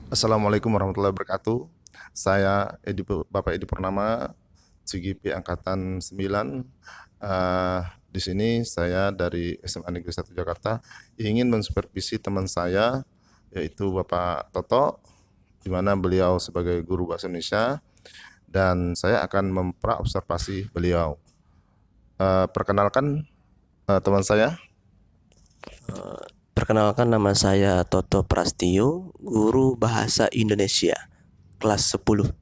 Assalamualaikum warahmatullahi wabarakatuh. Bapak Edi Purnama, CGP Angkatan 9. Eh, di sini saya dari SMA Negeri 1 Jakarta ingin mensupervisi teman saya, yaitu Bapak Toto, di mana beliau sebagai guru bahasa Indonesia, dan saya akan mempraobservasi beliau. Perkenalkan teman saya. Perkenalkan, nama saya Toto Prastio, guru bahasa Indonesia kelas 10.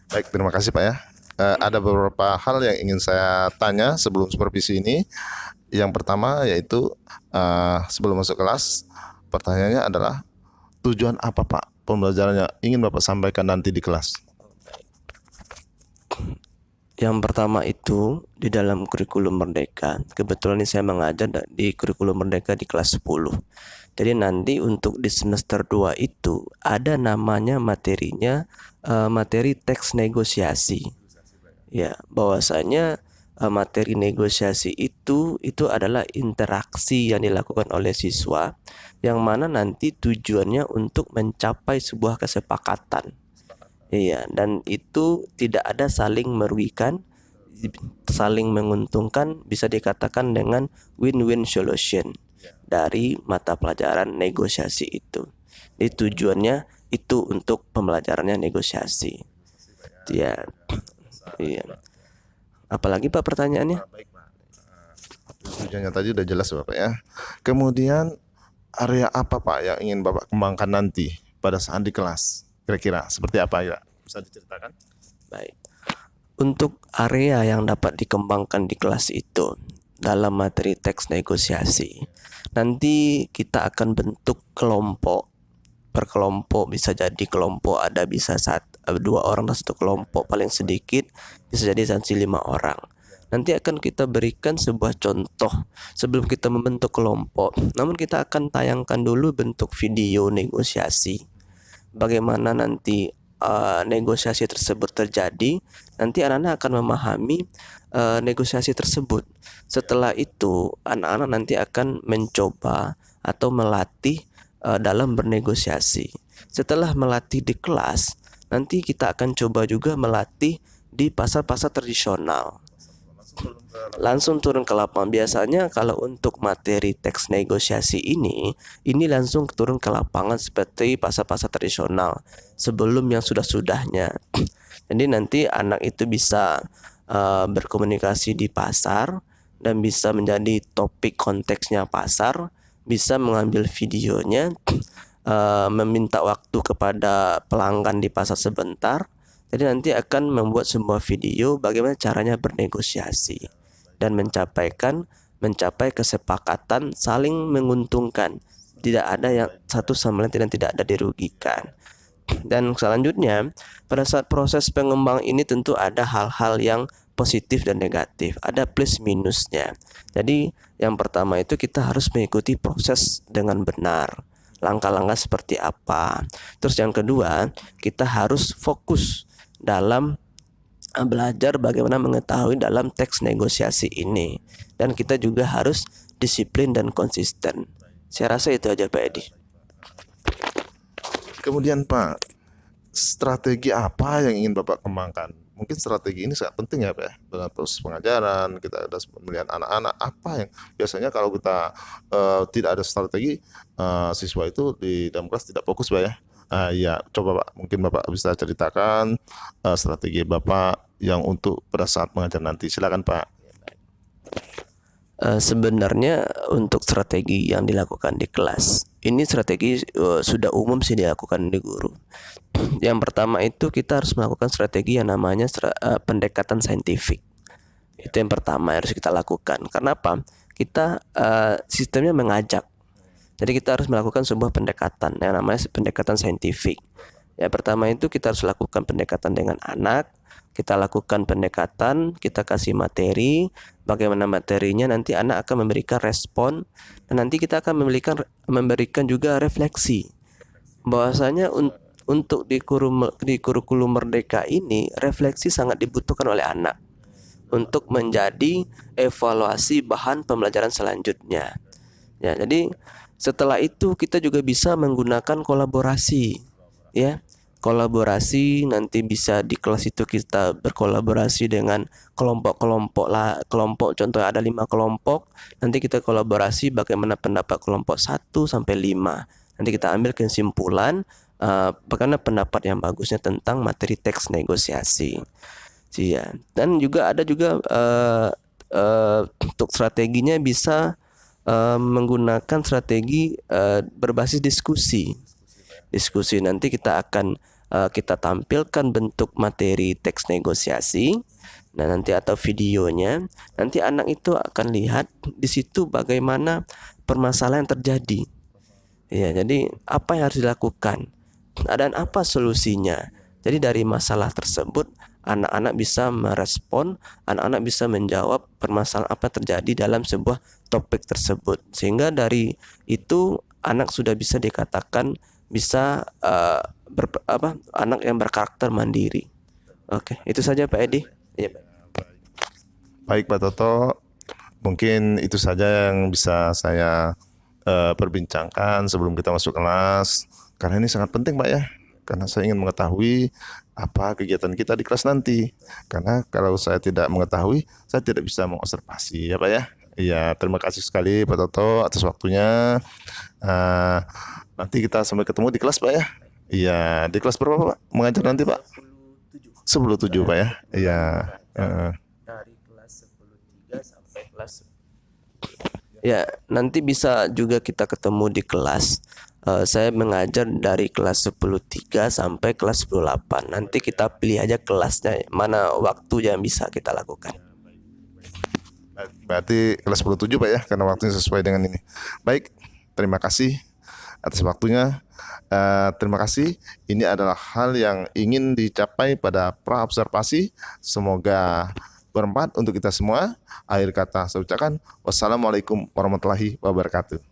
Baik, terima kasih Pak ya. Ada beberapa hal yang ingin saya tanya sebelum supervisi ini. Yang pertama yaitu sebelum masuk kelas, pertanyaannya adalah tujuan apa Pak pembelajarannya ingin Bapak sampaikan nanti di kelas? Yang pertama itu di dalam kurikulum Merdeka. Kebetulan ini saya mengajar di kurikulum Merdeka di kelas 10. Jadi nanti untuk di semester 2 itu ada namanya materinya materi teks negosiasi. Ya, bahwasanya materi negosiasi itu adalah interaksi yang dilakukan oleh siswa, yang mana nanti tujuannya untuk mencapai sebuah kesepakatan. Iya, dan itu tidak ada saling merugikan, saling menguntungkan, bisa dikatakan dengan win-win solution dari mata pelajaran negosiasi itu. Jadi tujuannya itu untuk pembelajarannya negosiasi. Ya, iya. Apalagi Pak pertanyaannya? Baik Pak. Tujuannya tadi udah jelas Bapak ya. Kemudian area apa Pak yang ingin Bapak kembangkan nanti pada saat di kelas? Kira-kira seperti apa ya? Bisa diceritakan? Baik. Untuk area yang dapat dikembangkan di kelas itu dalam materi teks negosiasi, nanti kita akan bentuk kelompok. Per kelompok bisa jadi kelompok ada bisa dua orang dan satu kelompok, paling sedikit bisa jadi sampai 5 orang. Nanti akan kita berikan sebuah contoh sebelum kita membentuk kelompok. Namun kita akan tayangkan dulu bentuk video negosiasi. Bagaimana nanti negosiasi tersebut terjadi, nanti anak-anak akan memahami negosiasi tersebut. Setelah itu, anak-anak nanti akan mencoba atau melatih dalam bernegosiasi. Setelah melatih di kelas, nanti kita akan coba juga melatih di pasar-pasar tradisional. Langsung turun ke lapangan. Biasanya kalau untuk materi teks negosiasi ini langsung turun ke lapangan seperti pasar-pasar tradisional sebelum yang sudah-sudahnya. Jadi nanti anak itu bisa berkomunikasi di pasar dan bisa menjadi topik konteksnya pasar, bisa mengambil videonya, meminta waktu kepada pelanggan di pasar sebentar. Jadi nanti akan membuat sebuah video bagaimana caranya bernegosiasi dan mencapai kesepakatan saling menguntungkan. Tidak ada yang satu sama lain tidak ada dirugikan. Dan selanjutnya, pada saat proses pengembang ini tentu ada hal-hal yang positif dan negatif, ada plus minusnya. Jadi yang pertama itu kita harus mengikuti proses dengan benar. Langkah-langkah seperti apa. Terus yang kedua, kita harus fokus dalam belajar bagaimana mengetahui dalam teks negosiasi ini. Dan kita juga harus disiplin dan konsisten. Saya rasa itu aja Pak Edi. Kemudian Pak, strategi apa yang ingin Bapak kembangkan? Mungkin strategi ini sangat penting ya Pak ya, dalam proses pengajaran, kita ada pemilihan anak-anak, apa yang biasanya kalau kita tidak ada strategi, siswa itu di dalam kelas tidak fokus Pak ya. Ya, coba Pak, mungkin Bapak bisa ceritakan strategi Bapak yang untuk pada saat mengajar nanti. Silakan Pak. Sebenarnya untuk strategi yang dilakukan di kelas ini strategi sudah umum sih dilakukan di guru. Yang pertama itu kita harus melakukan strategi yang namanya pendekatan saintifik. Itu yang pertama yang harus kita lakukan. Karena apa? Kita sistemnya mengajak. Jadi kita harus melakukan sebuah pendekatan yang namanya pendekatan saintifik. Ya, pertama itu kita harus lakukan pendekatan dengan anak, kita lakukan pendekatan, kita kasih materi, bagaimana materinya nanti anak akan memberikan respon dan nanti kita akan memberikan juga refleksi. Bahwasanya untuk di kurikulum Merdeka ini refleksi sangat dibutuhkan oleh anak untuk menjadi evaluasi bahan pembelajaran selanjutnya. Ya, jadi Setelah itu kita juga bisa menggunakan kolaborasi, ya. Kolaborasi nanti bisa di kelas itu kita berkolaborasi dengan kelompok-kelompok lah, kelompok contohnya ada 5 kelompok, nanti kita kolaborasi bagaimana pendapat kelompok 1 sampai 5. Nanti kita ambil kesimpulan bagaimana pendapat yang bagusnya tentang materi teks negosiasi. Ya. Dan juga ada juga untuk strateginya bisa menggunakan strategi berbasis diskusi. Diskusi nanti kita akan kita tampilkan bentuk materi teks negosiasi. Nah, nanti atau videonya, nanti anak itu akan lihat di situ bagaimana permasalahan yang terjadi. Ya, jadi apa yang harus dilakukan dan apa solusinya. Jadi dari masalah tersebut anak-anak bisa merespon, anak-anak bisa menjawab permasalahan apa yang terjadi dalam sebuah topik tersebut. Sehingga dari itu anak sudah bisa dikatakan bisa anak yang berkarakter mandiri. Oke, itu saja Pak Edi. Ya, Pak. Baik Pak Toto, mungkin itu saja yang bisa saya perbincangkan sebelum kita masuk kelas. Karena ini sangat penting Pak ya, karena saya ingin mengetahui apa kegiatan kita di kelas nanti. Karena kalau saya tidak mengetahui, saya tidak bisa mengobservasi ya Pak ya. Iya, terima kasih sekali Pak Toto atas waktunya. Eh, Nanti kita sampai ketemu di kelas Pak ya. Iya, di kelas berapa Pak? Mengajar nanti Pak? 10.7 Pak ya. Iya. Dari kelas 10.3 sampai kelas. Ya, nanti bisa juga kita ketemu di kelas. Saya mengajar dari kelas 10.3 sampai kelas 10.8. Nanti kita pilih aja kelasnya mana waktu yang bisa kita lakukan. Berarti kelas 10.7 Pak ya, karena waktunya sesuai dengan ini. Baik, terima kasih atas waktunya. Terima kasih. Ini adalah hal yang ingin dicapai pada pra observasi. Semoga bermanfaat untuk kita semua. Akhir kata saya ucapkan wassalamualaikum warahmatullahi wabarakatuh.